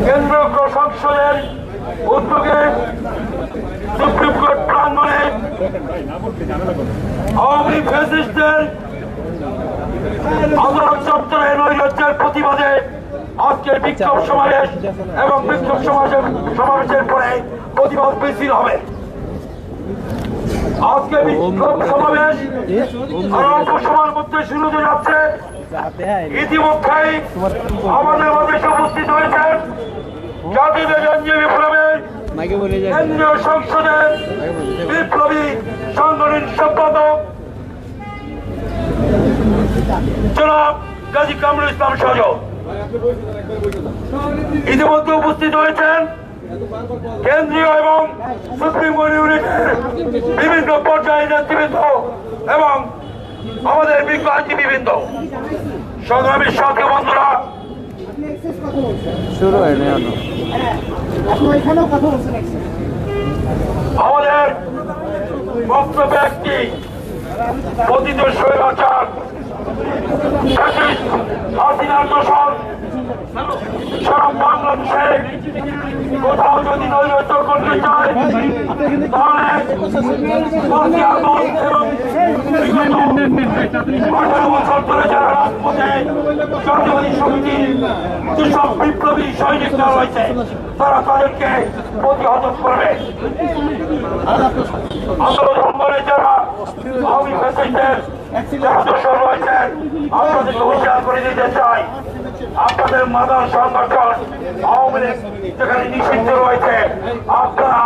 কেন্দ্রীয় সংসদের উদ্যোগে সুপ্রিম কোর্ট প্রাঙ্গণে আওয়ামী ফ্যাসিস্টদের আদালত চত্বরে নৈরাজ্যের প্রতিবাদে আজকের বিক্ষোভ সমাবেশ এবং বিক্ষোভ সমাবেশের পরে প্রতিবাদ মিছিল হবে। আজকে বিক্ষোভ সমাবেশ অল্প সময়ের মধ্যে শুরু হতে যাচ্ছে। ইতিমধ্যেই আমাদের মধ্যে উপস্থিত হয়েছেন জাতীয় আইনজীবী ফোরামের কেন্দ্রীয় সংসদের বিপ্লবী সাংগঠনিক সম্পাদক জনাব গাজী কামরুল ইসলাম সজল। ইতিমধ্যে উপস্থিত হয়েছেন কেন্দ্রীয় এবং সুপ্রিম কোর্ট ইউনিটের বিভিন্ন পর্যায়ের নেতৃবৃন্দ এবং আমাদের বিজ্ঞ আইনজীবীবৃন্দ। সংগ্রামীর সাথে বন্ধুরা, আমাদের বক্তব্য একটি পতিত স্বৈরাচার হাসিনার দোষর সারা বাংলাদেশে কোথাও যদি নৈরাজ্য করতে চায় তাহলে 18 বছর ধরে যারা রাজপথে জাতীয়বাদী শক্তির যেসব বিপ্লবী সৈনিকরা রয়েছে তারা তাদেরকে প্রতিহত করবে। আন্দোলন সংগ্রামে যারা আওয়ামী ফ্যাসিস্টদের যারা দোষর রয়েছেন আপনাদেরকে হুঁশিয়ার করে দিতে চাই, আপনাদের মাদার সংগঠন আওয়ামী লীগ যেখানে নিষিদ্ধ রয়েছে, আপনারা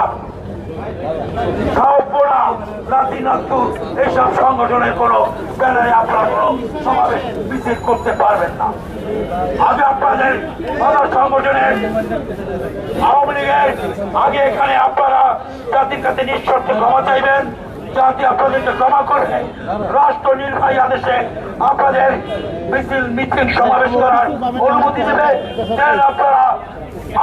এইসব সংগঠনের কোন ব্যানারে আপনারা কোন সমাবেশ মিছিল করতে পারবেন না। আগে আপনাদের মাদার সংগঠনের আওয়ামী লীগের আগে এখানে আপনারা জাতির কাছে নিঃশর্ত ক্ষমা চাইবেন, জাতি আপনাদেরকে ক্ষমা করে রাষ্ট্র নির্বাহী আদেশে আপনাদের মিছিল মিছিল সমাবেশ করার অনুমতি দেবে। আপনারা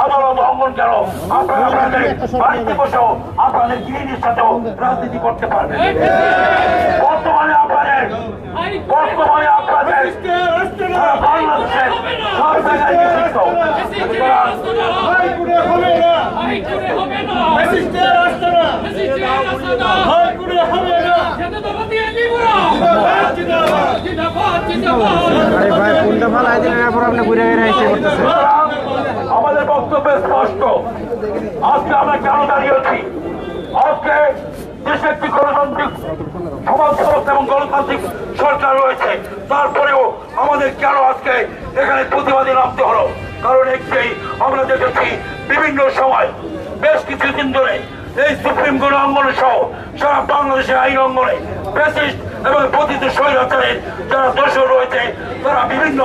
আদালত অঙ্গন কেন আপনারা আপনাদের বাড়িতে বসেও আপনাদের গৃহিণীর সাথেও রাজনীতি করতে পারবেন। বর্তমানে আপনাদের বাংলাদেশের সব জায়গায় আমাদের বক্তব্য স্পষ্ট। আজকে আমরা কেন দাঁড়িয়েছি? আজকে দেশে একটি গণতান্ত্রিক সমাজ ব্যবস্থা এবং গণতান্ত্রিক সরকার রয়েছে, তারপরেও আমাদের কেন আজকে এখানে প্রতিবাদে নামতে হলো? কারণ একটি আমরা দেখেছি বিভিন্ন সময় বেশ কিছুদিন ধরে এই সুপ্রিম কোর্ট অঙ্গনে সহ সারা বাংলাদেশের আইন অঙ্গনে ফ্যাসিস্ট এবং পতিত স্বৈরাচারের যারা দোষর রয়েছে তারা বিভিন্ন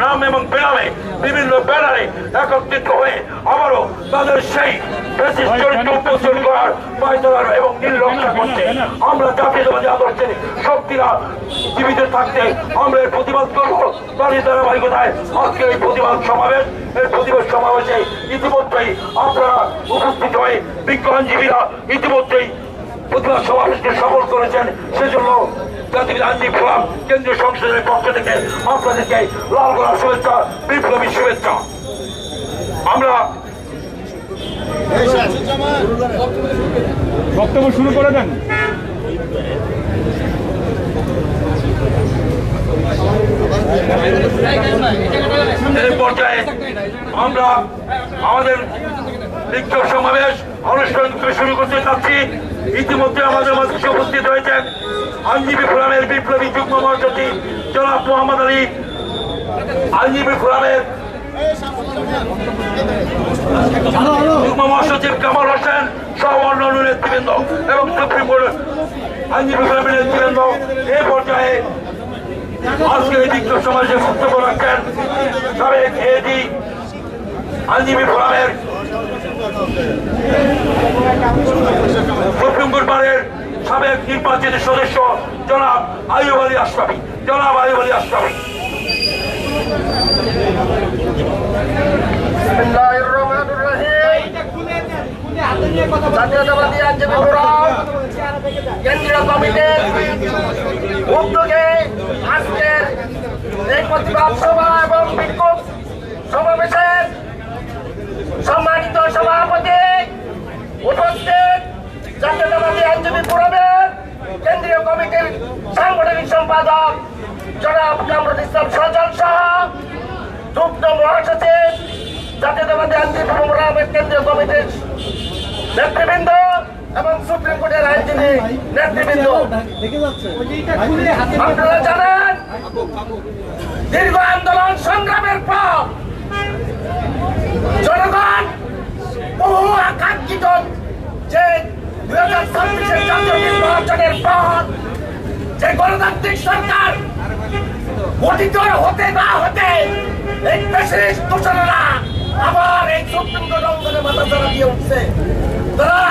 নাম এবং বেনামে বিভিন্ন ব্যানারে একত্রিত হয়ে আবারও তাদের সেই ফ্যাসিস্ট চরিত্র উপস্থাপন করার পায়তারা এবং নির্লক্ষা করছে। আমরা জাতীয়তাবাদী আদর্শের শক্তিরা জীবিত থাকতে আমরা এর প্রতিবাদ করবো। তারই ধারাবাহিকতায় আজকে এই প্রতিবাদ সমাবেশ, এই প্রতিবাদ সমাবেশে ইতিমধ্যেই আপনারা উপস্থিত হয়ে বিজ্ঞ আইনজীবীরা ইতিমধ্যেই প্রতিবাদ সমাবেশকে সফল করেছেন। সেজন্য জাতীয় আইনজীবী ফোরাম কেন্দ্রীয় সংসদের পক্ষ থেকে আপনাদেরকে লাল গোলাপ শুভেচ্ছা, বিপ্লবী শুভেচ্ছা। আমরা বক্তব্য শুরু করে দেন। এই পর্যায়ে আমরা আমাদের বিক্ষোভ সমাবেশ অনুষ্ঠান শুরু করতে চাচ্ছি। ইতিমধ্যে আমাদের মাঝে উপস্থিত হয়েছেন আইনজীবী ফোরামের বিপ্লবী যুগ্ম মহাসচিব জনাব মোহাম্মদ আলী, আইনজীবী ফোরামের যুগ্ম মহাসচিব কামাল হোসেন সহ অন্যান্য নেতৃবৃন্দ এবং সুপ্রিম কোর্ট আইনজীবী ফোরামের নেতৃবৃন্দ। এই পর্যায়ে আজকে এই বিক্ষোভ সমাবেশে বক্তব্য রাখছেন সাবেক এডি আইনজীবী ফোরামের সুপ্রিম কোর্ট বারের সাবেক নির্বাচিত সদস্য জনাব আইয়ুব আলী আশরাফি। জাতীয়তাবাদী আইনজীবী ফোরাম কেন্দ্রীয় কমিটির উদ্যোগে আজকের এই প্রতিবাদ সভা এবং বিক্ষোভ কমিটির সাংগঠনিক সম্পাদক জনাব কামরুল ইসলাম সজল সহ যুগ্ম মহাসচিব জাতীয়তাবাদী আইনজীবী ফোরামের কেন্দ্রীয় কমিটির নেতৃবৃন্দ এবং সুপ্রিম কোর্টের আইনজীবী নেতৃবৃন্দ, আপনারা জানেন দীর্ঘ আন্দোলন সংগ্রামের পর জনগণ বহু আকাঙ্ক্ষিত যে 2026-এর জাতীয় নির্বাচনের পর যে গণতান্ত্রিক সরকার গঠিত হতে না হতে এই দেশের দোষরেরা আবার এই সুপ্রিম কোর্ট অঙ্গনে মাথা চারা দিয়ে উঠছে। তারা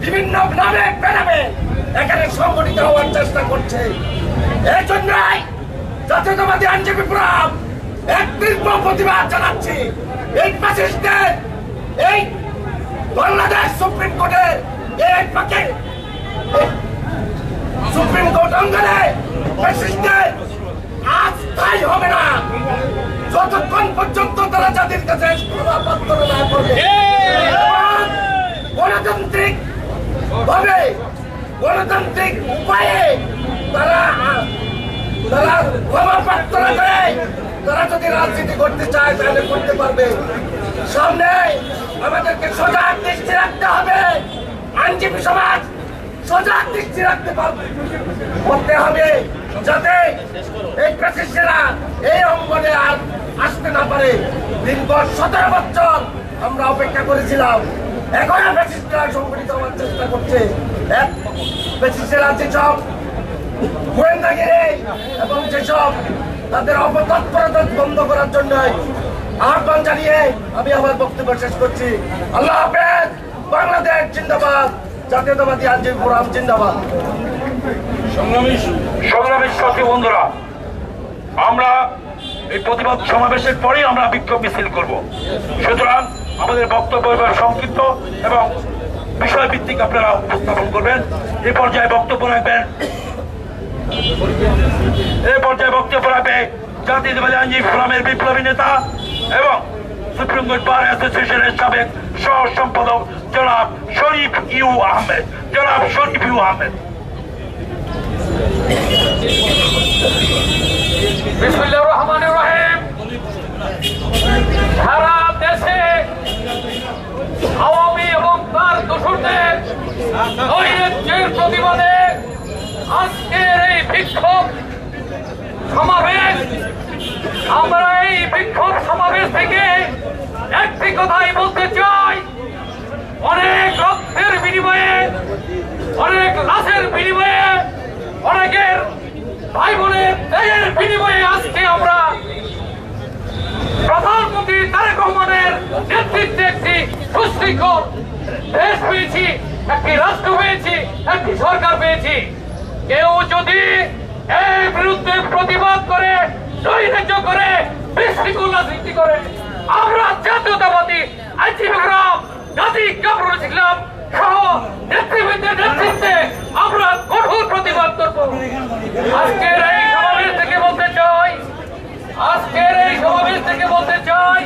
বিভিন্ন নামে বেনামে এখানে সংগঠিত হওয়ার চেষ্টা করছে। এই জন্যই জাতীয়তাবাদী আইনজীবী ফোরাম এক তীব্র প্রতিবাদ জানাচ্ছি। এই ফ্যাসিস্টদের এই বাংলাদেশ সুপ্রিম কোর্টের এই পাকে সুপ্রিম কোর্ট অঙ্গনে ফ্যাসিস্টদের আজ স্থায়ী হবে না যতক্ষণ পর্যন্ত তারা জাতির কাছে ক্ষমাপ্রার্থনা না করবে। গণতান্ত্রিক ভাবে গণতান্ত্রিক উপায়ে তারা ক্ষমা প্রার্থনা করে তারা যদি রাজনীতি করতে চায় তাহলে করতে পারবে। সামনে আমাদেরকে সজাগ দৃষ্টি রাখতে হবে, আইনজীবী সমাজ সজাগ দৃষ্টি রাখতে করতে হবে যাতে এই ফ্যাসিস্টরা এই অঙ্গনে আর আসতে না পারে। দীর্ঘ 17 বছর আমরা অপেক্ষা করেছিলাম, এখন ফ্যাসিস্টরা সংগঠিত হওয়ার চেষ্টা করছে। এক ফ্যাসিস্টরা যেসব গোয়েন্দাগিরি এবং যেসব তাদের অপতৎপরতা বন্ধ করার জন্য আহ্বান জানিয়ে আমি আমার বক্তব্য শেষ করছি। আল্লাহ হাফেজ। বাংলাদেশ জিন্দাবাদ। জাতীয়তাবাদী আইনজীবী ফোরাম জিন্দাবাদ। সংগ্রামী সাথী বন্ধুরা, আমরা এই প্রতিবাদ সমাবেশের পরেই আমরা বিক্ষোভ মিছিল করব। সুতরাং আমাদের বক্তব্য এবার সংক্ষিপ্ত এবং বিষয় ভিত্তিক আপনারা উপস্থাপন করবেন। এই পর্যায়ে বক্তব্য রাখবে জাতীয়তাবাদী আইনজীবী ফোরামের বিপ্লবী নেতা এবং সুপ্রিম কোর্ট বার অ্যাসোসিয়েশনের সাবেক সহ সম্পাদক জনাব শরীফ ইউ আহমেদ। বিসমিল্লাহির রহমানির রহিম। সারা দেশে আওয়ামী এবং তার দোসরদের নৈরাজ্যের প্রতিবাদে আজকের এই বিক্ষোভ সমাবেশ। আমরা এই বিক্ষোভ সমাবেশ থেকে একটি কথাই বলতে চাই, অনেক রক্তের বিনিময়ে, অনেক লাশের বিনিময়ে, অনেকের ভাই বোনের ত্যাগের বিনিময়ে আজকে আমরা প্রধানমন্ত্রী তারেক রহমানের নেতৃত্বে একটি সুশৃঙ্খল দেশ পেয়েছি, একটি রাষ্ট্র পেয়েছি, একটি সরকার পেয়েছি। কেউ যদি এর বিরুদ্ধে প্রতিবাদ করে, নৈরাজ্য করে, বিশৃঙ্খলা সৃষ্টি করে, আমরা জাতীয়তাবাদী আইনজীবী ফোরাম জাতি কামরুল ইসলাম সহ নেতৃবৃন্দের নেতৃত্বে আমরা কঠোর প্রতিবাদ করব। আজকের এই সমাবেশ থেকে বলতে চাই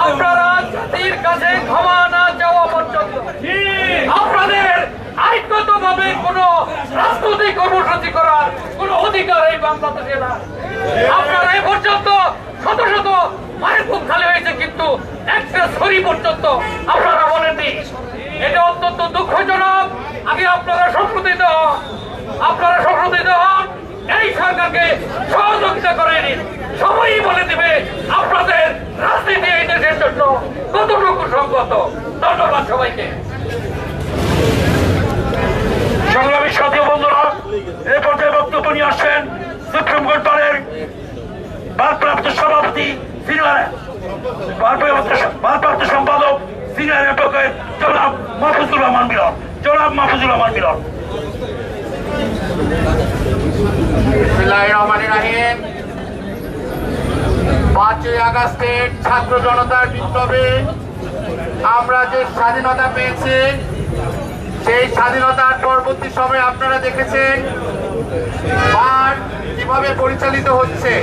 আপনারা জাতির কাছে ক্ষমা না চাওয়া পর্যন্ত আপনাদের আইনগতভাবে কোনো রাজনৈতিক কর্মসূচি করার কোনো অধিকার এই বাংলাদেশে না। আপনারা এ পর্যন্ত শত শত মায়ের বুক খালি হয়েছে, কিন্তু একটা ছড়ি পর্যন্ত আপনারা বলেননি। এটা অত্যন্ত দুঃখজনক। আগে আপনারা সংশোধিত হন, এই সরকারকে সহযোগিতা করে নিন। সবাই বলে দেবে আপনাদের রাজনীতি এই দেশের জন্য কতটুকু সঙ্গত। ধন্যবাদ সবাইকে। সংগ্রামী সাথী বন্ধুরা, এই পর্যায়ে বক্তব্য নিয়ে আসছেন সুপ্রিম কোর্ট বারের ভারপ্রাপ্ত সভাপতি ভারপ্রাপ্ত সম্পাদক সিনিয়র অ্যাডভোকেট জনাব মাহফুজুর রহমান মিলন। বিসমিল্লাহির রহমানির রহিম। 5ই আগস্টের ছাত্র জনতার বিপ্লবে আমরা যে স্বাধীনতা পেয়েছি, সেই স্বাধীনতার পরবর্তী সময়ে আপনারা দেখেছেন বার কিভাবে পরিচালিত হচ্ছে।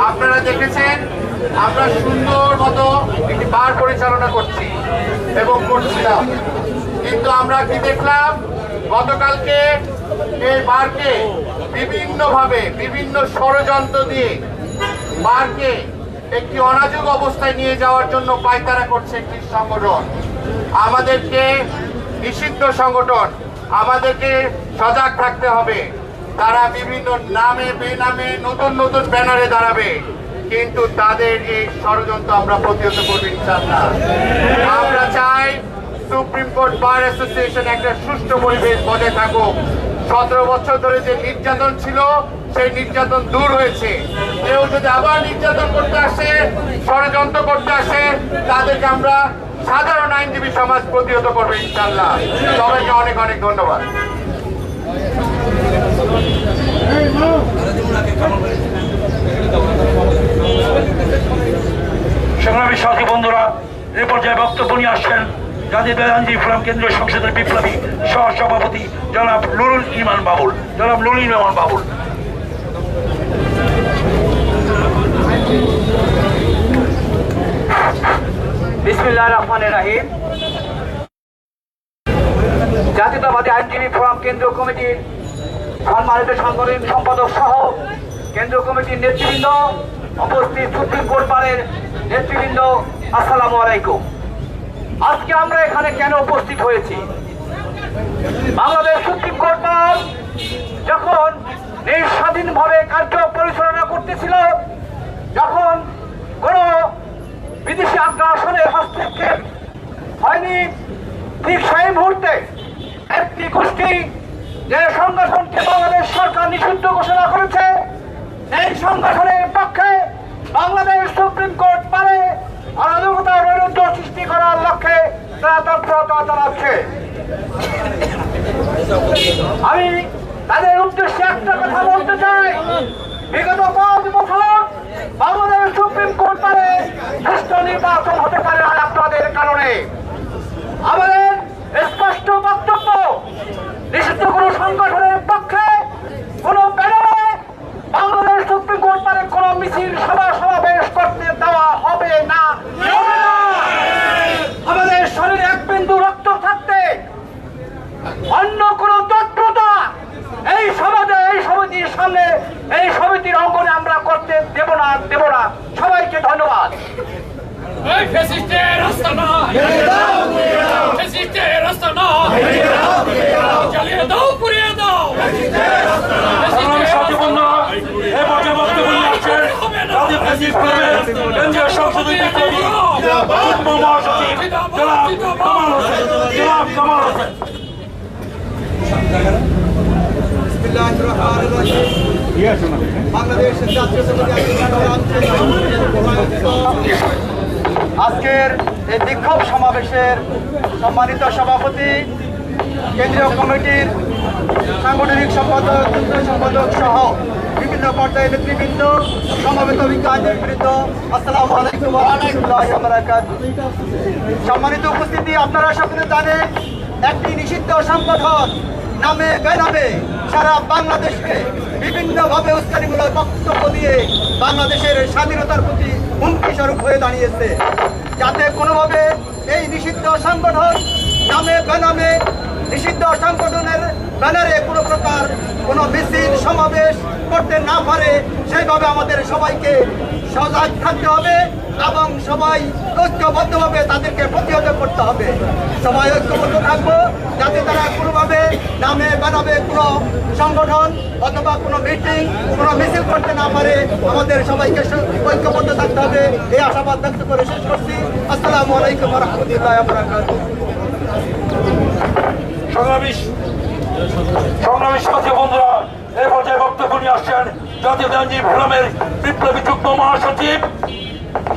আপনারা দেখেছেন আমরা সুন্দর মতো একটি বার পরিচালনা করছি এবং করছিলাম। কিন্তু আমরা কি দেখলাম গতকালকে এই বারকে বিভিন্নভাবে বিভিন্ন ষড়যন্ত্র দিয়ে বারকে একটি অনাজুক অবস্থায় নিয়ে যাওয়ার জন্য পায়তারা করছে একটি সংগঠন। আমাদেরকে নিষিদ্ধ সংগঠন, আমাদেরকে সজাগ থাকতে হবে। তারা বিভিন্ন নামে বেনামে নতুন নতুন ব্যানারে দাঁড়াবে, কিন্তু তাদের এই ষড়যন্ত্র আমরা প্রতিহত করবো ইনশাআল্লাহ। আমরা চাই সুপ্রিম কোর্ট বার অ্যাসোসিয়েশন একটা সুষ্ঠু পরিবেশ বজায় থাকুক। 17 বছর ধরে যে নির্যাতন ছিল সেই নির্যাতন দূর হয়েছে। কেউ যদি আবার নির্যাতন করতে আসে, ষড়যন্ত্র করতে আসে, তাদেরকে আমরা সাধারণ আইনজীবী সমাজ প্রতিহত করবে ইনশাআল্লাহ। সবাইকে অনেক অনেক ধন্যবাদ। সংগ্রামী সাথী বন্ধুরা, এ পর্যায়ে বক্তব্য নিয়ে আসছেন জাতীয় আইনজীবী ফোরাম কেন্দ্রীয় সংসদের বিপ্লবী সহসভাপতি জনাব নুরুল ইমান বাবুল। বিসমিল্লাহির রহমানির রহিম। জাতীয়তাবাদী আইনজীবী ফোরাম কেন্দ্রীয় কমিটির সম্মানিত সাংগঠনিক সম্পাদক সহ কেন্দ্রীয় কমিটির নেতৃবৃন্দ, উপস্থিত সুপ্রিম কোর্ট বারের নেতৃবৃন্দ, আসসালামু আলাইকুম। আজকে আমরা এখানে কেন উপস্থিত হয়েছি? বাংলাদেশ সুপ্রিম কোর্ট বার যখন নিঃস্বাধীনভাবে কার্য পরিচালনা করতেছিল, যখন কোন বিদেশি আগ্রাসনের হস্তক্ষেপ হয়নি, ঠিক সেই মুহূর্তে একটি গোষ্ঠী যে সংগঠনকে বাংলাদেশ সরকার নিষিদ্ধ ঘোষণা করেছে, এই সংগঠনের পক্ষে বাংলাদেশ সুপ্রিম কোর্ট পারে অরাজকতা বৈরুদ্ধ সৃষ্টি করার লক্ষ্যে তারা তৎপরতা চালাচ্ছে। আমি তাদের উদ্দেশ্যে একটা কথা বলতে চাই। বিগত 5 বছর বাংলাদেশ সুপ্রিম কোর্ট পারে সুষ্ঠু নির্বাচন হতে পারে না আপনাদের কারণে। আমাদের স্পষ্ট বক্তব্য, নিষিদ্ধ কোন সংগঠনের পক্ষে কোন ব্যানারে বাংলাদেশ সুপ্রিম কোর্ট পারে কোন মিছিল সমাবেশ করতে দেওয়া হবে না। আমাদের শরীরে এক বিন্দু রক্ত থাকতে অন্য কোন তৎপরতা এই সমাজে, এই সমিতির সামনে, এই সমিতির অঙ্গনে আমরা করতে দেব না। সবাইকে ধন্যবাদ। চালিয়ে দাও, পুড়িয়ে দাও। সংগ্রামী সাথী বন্ধুরা, এ পর্যায়ে বক্তব্য নিয়ে আসছেন জাতীয় ফ্যাসিস্ট ক্লাবের কেন্দ্রীয় সংসদের বিপ্লবী যুগ্ম মহাসচিব জনাব কামাল হোসেন। আজকের এই বিক্ষোভ সমাবেশের সম্মানিত সভাপতি, কেন্দ্রীয় কমিটির সাংগঠনিক সম্পাদক, যুগ্ম সম্পাদক সহ বিভিন্ন পর্যায়ের নেতৃবৃন্দ, সমবেত বিজ্ঞানীবৃন্দ, আসসালামু আলাইকুম ওয়া রাহমাতুল্লাহি ওয়া বারাকাতুহু। সম্মানিত উপস্থিতি, আপনারা সকলে জানেন একটি নিষিদ্ধ সংগঠন নামে বেনামে সারা বাংলাদেশকে বিভিন্নভাবে উস্কানিমূলক বক্তব্য দিয়ে বাংলাদেশের স্বাধীনতার প্রতি হুমকি স্বরূপ হয়ে দাঁড়িয়েছে। যাতে কোনোভাবে এই নিষিদ্ধ সংগঠন নামে বেনামে, নিষিদ্ধ সংগঠনের ব্যানারে কোনো প্রকার কোনো মিছিল সমাবেশ করতে না পারে, সেইভাবে আমাদের সবাইকে সজাগ থাকতে হবে এবং সবাই ঐক্যবদ্ধভাবে তাদেরকে প্রতিহত করতে হবে। সবাই ঐক্যবদ্ধ থাকবো যাতে তারা কোনোভাবে নামে বেনামে কোনো সংগঠন অথবা কোনো মিটিং, কোনো মিছিল করতে না পারে। আমাদের সবাইকে ঐক্যবদ্ধ থাকতে হবে, এই আশাবাদ ব্যক্ত করে শেষ করছি। আসসালামু আলাইকুম ওয়া রাহমাতুল্লাহি ওয়া বারাকাতুহু। সংগ্রামী সাথী বন্ধুরা, এ পর্যায়ে বক্তব্য নিয়ে আসছেন জাতীয় আইনজীবী ফোরামের বিপ্লবী যুগ্ম মহাসচিব,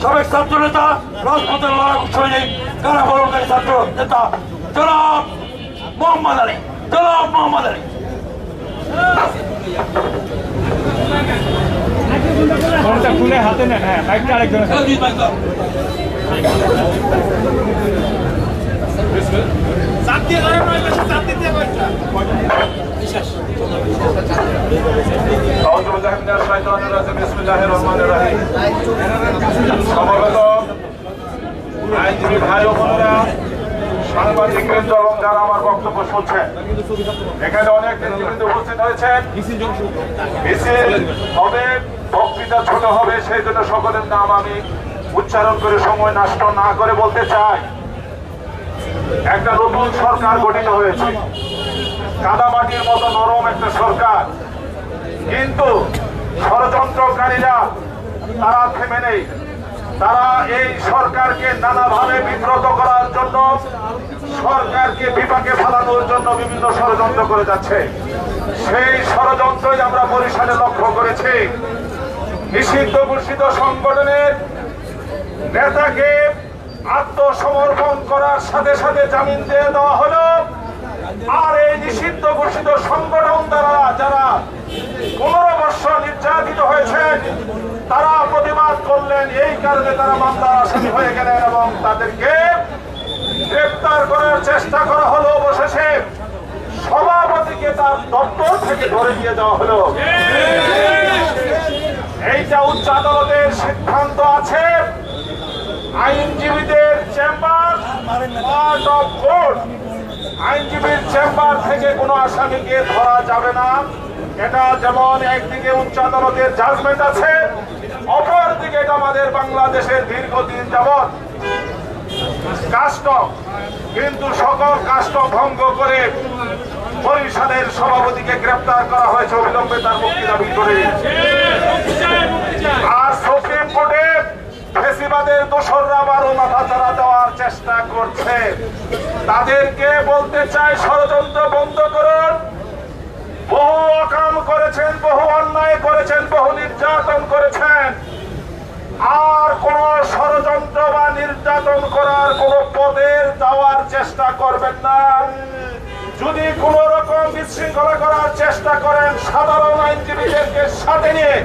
সাবেক ছাত্র নেতা, রাজপথের লড়াকু সৈনিক, কারাবরণকারী ছাত্র নেতা জনাব মোহাম্মদ আলী। খুলে হাতে নেন। হ্যাঁ, বাইকটা আরেকজনের সমবেত আইনজীবী ভাই ও বোনেরা, সাংবাদিক বৃন্দ এবং যারা আমার বক্তব্য শুনছেন, এখানে অনেক নেতৃবৃন্দ উপস্থিত হয়েছেন। মিছিল হবে, বক্তৃতা ছোট হবে, সেই জন্য সকলের নাম আমি উচ্চারণ করে সময় নষ্ট না করে বলতে চাই, একটা নতুন সরকার গঠিত হয়েছে, কাদামাটির মতো নরম একটা সরকার, কিন্তু ষড়যন্ত্রকারীরা তারা থেমে নেই। তারা এই সরকারকে নানাভাবে বিব্রত করার জন্য, সরকারকে বিপাকে ফেলানোর জন্য বিভিন্ন ষড়যন্ত্র করে যাচ্ছে। সেই ষড়যন্ত্রই আমরা বরিশালে লক্ষ্য করেছি। নিষিদ্ধ ঘোষিত সংগঠনের নেতাকে আত্মসমর্পণ করার সাথে সাথে জামিন দিয়ে দেওয়া হলো। আর এই নিষিদ্ধ ঘোষিত সংগঠন দ্বারা যারা 15 বছর নির্যাতিত হয়েছেন, তারা প্রতিবাদ করলেন, এই কারণে তারা মামলার আসামি হয়ে গেলেন এবং তাদেরকে গ্রেপ্তার করার চেষ্টা করা হলো। অবশেষে সভাপতিকে তার দপ্তর থেকে ধরে নিয়ে যাওয়া হলো। এইটা উচ্চ আদালতের সিদ্ধান্ত আছে, আইনজীবীদের চেম্বার পার্ট অফ কোর্ট, আইনজীবীর চেম্বার থেকে কোনো আসামিকে ধরা যাবে না। এটা যেমন একদিকে উচ্চ আদালতের জাজমেন্ট আছে, অপরদিকে এটা আমাদের বাংলাদেশের দীর্ঘদিন যাবৎ কাস্টম, কিন্তু সকল কাস্টম ভঙ্গ করে বরিশালের সভাপতিকে গ্রেপ্তার করা হয়েছে অবিলম্বে তার মুক্তি দাবি করে। আর সুপ্রিম কোর্টে ফেসিবাদের দোসররা আবারও মাথাচাড়া দেওয়ার চেষ্টা করছে। তাদেরকে বলতে চাই, ষড়যন্ত্র বন্ধ করুন। বহু অকাম করেছেন, বহু অন্যায় করেছেন, বহু নির্যাতন করেছেন। আর কোন ষড়যন্ত্র বা নির্যাতন করার কোন পদের যাওয়ার চেষ্টা করবেন না। যদি কোন রকম বিশৃঙ্খলা করার চেষ্টা করেন, সাধারণ আইনজীবীদেরকে সাথে নিয়ে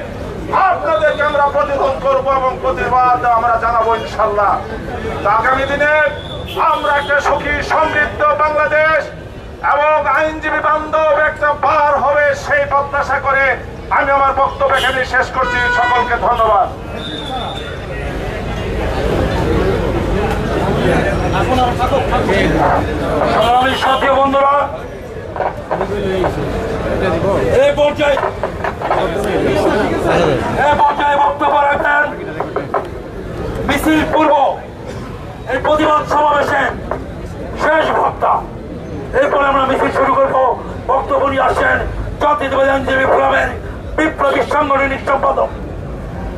আপনাদেরকে আমরা প্রতিরোধ করবো এবং প্রতিবাদ আমরা জানাবো ইনশাল্লাহ। আগামী দিনে আমরা একটা সুখী সমৃদ্ধ বাংলাদেশ এবং আইনজীবী বান্ধব একটা বার হবে, সেই প্রত্যাশা করে আমি আমার বক্তব্য এখানে শেষ করছি। সকলকে ধন্যবাদ। সংগ্রামী সাথী বন্ধুরা, এই পর্যায়ে বক্তব্য রাখেন মিছিল পূর্ব এই প্রতিবাদ সমাবেশে শেষ বক্তা। এরপরে আমরা মিছিল শুরু করবো। বক্তব্য নিয়ে আসছেন জাতীয়তাবাদী আইনজীবী ফোরামের বিপ্লবী সাংগঠনিক সম্পাদক,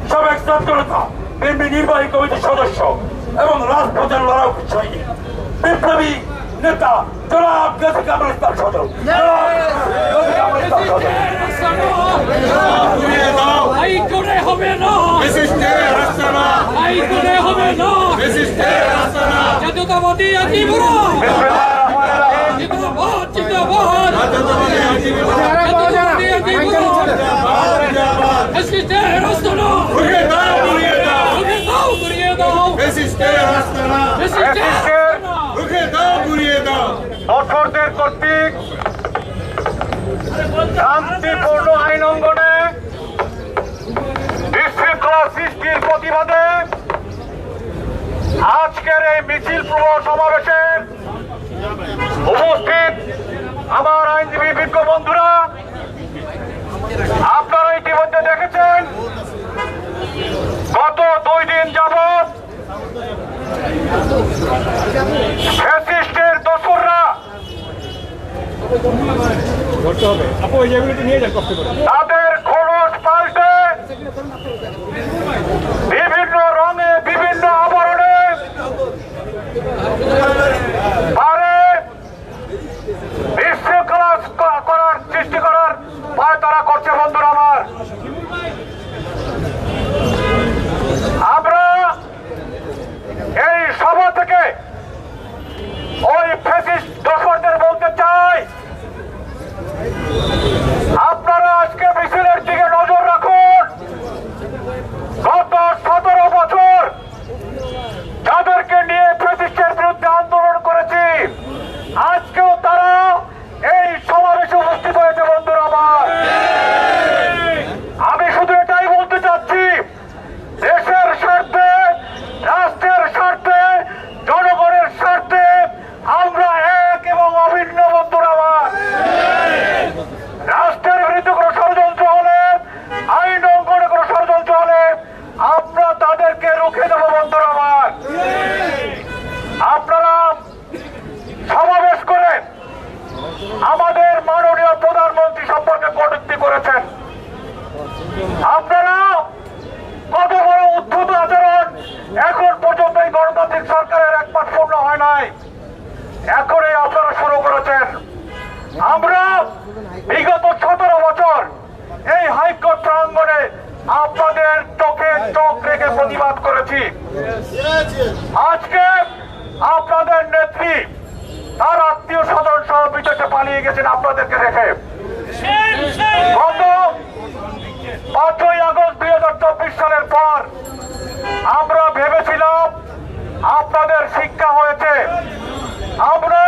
সাবেক ছাত্র নেতা, বিএনপি নির্বাহী কমিটির সদস্য এবং রাজপথের লড়াই সৈনিক, বিপ্লবী নেতা জনাব গাজী কামরুল ইসলাম সদর। হবে না, জাতীয়তাবাদী দর্শকদের কর্তৃক শান্তিপূর্ণ আইন অঙ্গনে বিশৃঙ্খলা সৃষ্টির প্রতিবাদে আজকের এই মিছিল পূর্ব সমাবেশে উপস্থিত আমার আইনজীবী বিজ্ঞ বন্ধুরা, আপনারা ইতিমধ্যে দেখেছেন গত 2 দিন যাবৎ ফ্যাসিস্টের দোসররা তাদের খোলস পাল্টে বিভিন্ন রঙে বিভিন্ন আবরণে পারে বিশৃঙ্খলা করার সৃষ্টি করার ভয় তারা করছে। বন্ধুরা আমার, আমরা এই সভা থেকে ওই ফ্যাসিস্ট দোসরদের বলতে চাই, আপনারা আজকে মিছিলের দিকে নজর রাখুন। গত 17 আপনাদের চোখে চোখ রেখে প্রতিবাদ করেছি। আজকে আপনাদের নেত্রী তার আত্মীয় স্বজন সহ বিদেশে পালিয়ে গেছেন আপনাদেরকে রেখে। গত 5ই আগস্ট 2024 সালের পর আমরা ভেবেছিলাম আপনাদের শিক্ষা হয়েছে, আমরা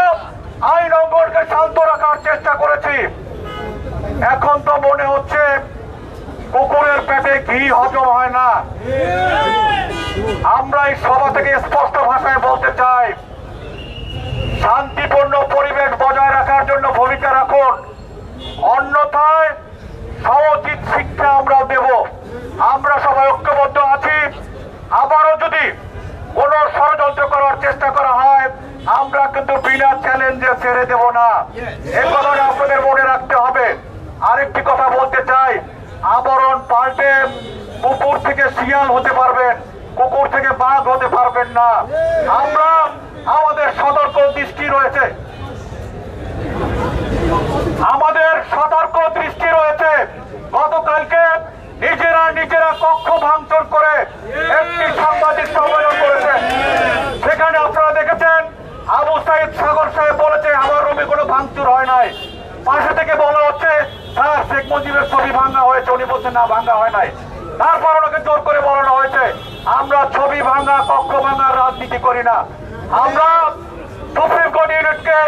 আইন অঙ্গনকে শান্ত রাখার চেষ্টা করেছি। এখন তো মনে হচ্ছে কুকুরের পেটে ঘি হজম হয় না। আমরা এই সভা থেকে স্পষ্ট ভাষায় বলতে চাই, শান্তিপূর্ণ পরিবেশ বজায় রাখার জন্য ভূমিকা রাখুন, অন্যথায় সমুচিত শিক্ষা আমরা দেব। আমরা সবাই ঐক্যবদ্ধ আছি। আবারও যদি কোন ষড়যন্ত্র করার চেষ্টা করা হয়, আমরা কিন্তু বিনা চ্যালেঞ্জে ছেড়ে দেব না। এই কথাটা আপনাদের মনে রাখতে হবে। আরেকটি কথা বলতে চাই, আবরণ পাল্টে কুকুর থেকে শিয়াল হতে পারবেন, কুকুর থেকে বাঘ হতে পারবেন না। আমরা আমাদের সতর্ক দৃষ্টি রয়েছে, আমাদের সতর্ক দৃষ্টি রয়েছে। গতকালকে নিজেরা কক্ষ ভাঙচুর করে একটি সাংবাদিক সম্মেলন করেছেন। সেখানে আপনারা দেখেছেন আবু সাইদ সাগর সাহেব বলেছে আমার রুমে কোনো ভাঙচুর হয় নাই। পাশে থেকে বলা হচ্ছে স্যার শেখ মুজিবের ছবি ভাঙা হয়েছে, উনি বলছেন না ভাঙা হয় নাই। তারপর ওনাকে জোর করে বলানো হয়েছে আমরা ছবি ভাঙা কক্ষ ভাঙার রাজনীতি করি না। আমরা সুপ্রিম কোর্ট ইউনিটকে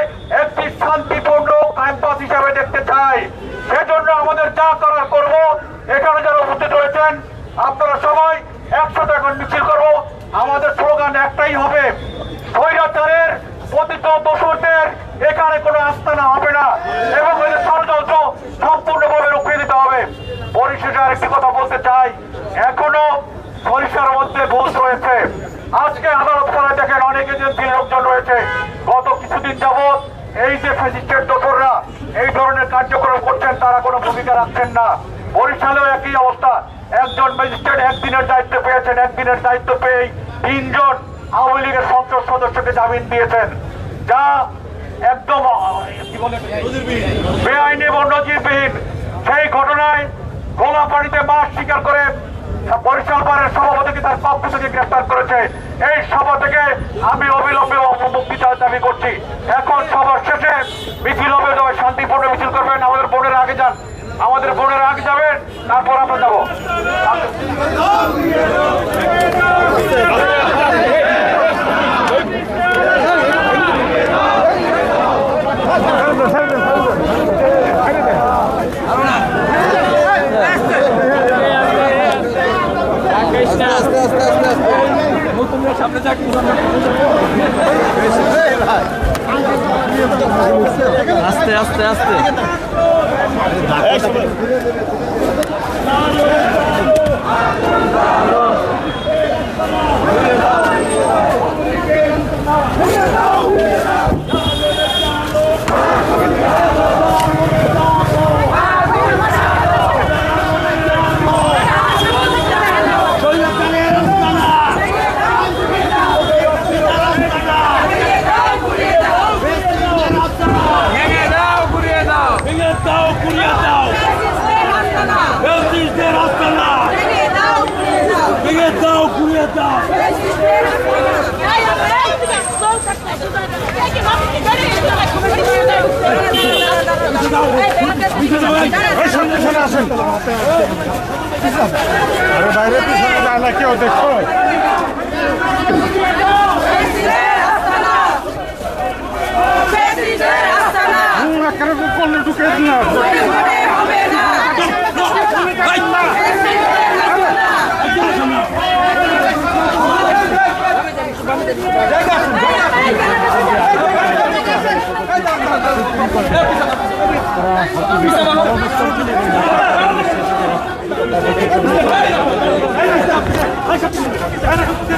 একটি শান্তিপূর্ণ ক্যাম্পাস হিসাবে দেখতে চাই। সেজন্য আমাদের যা করার করব। এখানে যারা উপস্থিত রয়েছেন আপনারা সবাই একসাথে এখন মিছিল করবো। আমাদের স্লোগান একটাই হবে, স্বৈরাচারের পতিত দোষরদের এখানে কোনো আস্থানা হবে না এবং এদের ষড়যন্ত্র সম্পূর্ণভাবে রুখিয়ে দিতে হবে। পরিশেষে আরেকটি কথা বলতে চাই, এখনো সরিষার মধ্যে ভুল রয়েছে। আজকে আদালত করে দেখেন অনেক এজেন্সির লোকজন রয়েছে। গত কিছুদিন যাবৎ এই যে ফ্যাসিস্টের দোসররা এই ধরনের কার্যক্রম করছেন, তারা কোনো ভূমিকা রাখছেন না। বরিশালেও একই অবস্থা। একজন ম্যাজিস্ট্রেট একদিনের দায়িত্ব পেয়েছেন, একদিনের দায়িত্ব পেয়েই 3 জন আওয়ামী লীগের সংসদ সদস্যকে জামিন দিয়েছেন, যা একদম বেআইনি এবং নজিরবিহীন। সেই ঘটনায় গোলা পানিতে মাছ শিকার করে বরিশাল বারের সভাপতিকে তার পক্ষ থেকে গ্রেফতার করেছে। এই সভা থেকে আমি অবিলম্বে মুক্তি দাবি করছি। এখন সবার শেষে মিছিল হবে, তবে শান্তিপূর্ণ মিছিল করবেন। আমাদের বোনেরা আগে যান, আমাদের বোনেরা আগে যাবেন, তারপর আমরা যাবো। আস্তে আস্তে আস্তে আরে বাইরে পিছনে যায় না কেউ দেখো করলে ঢুকে না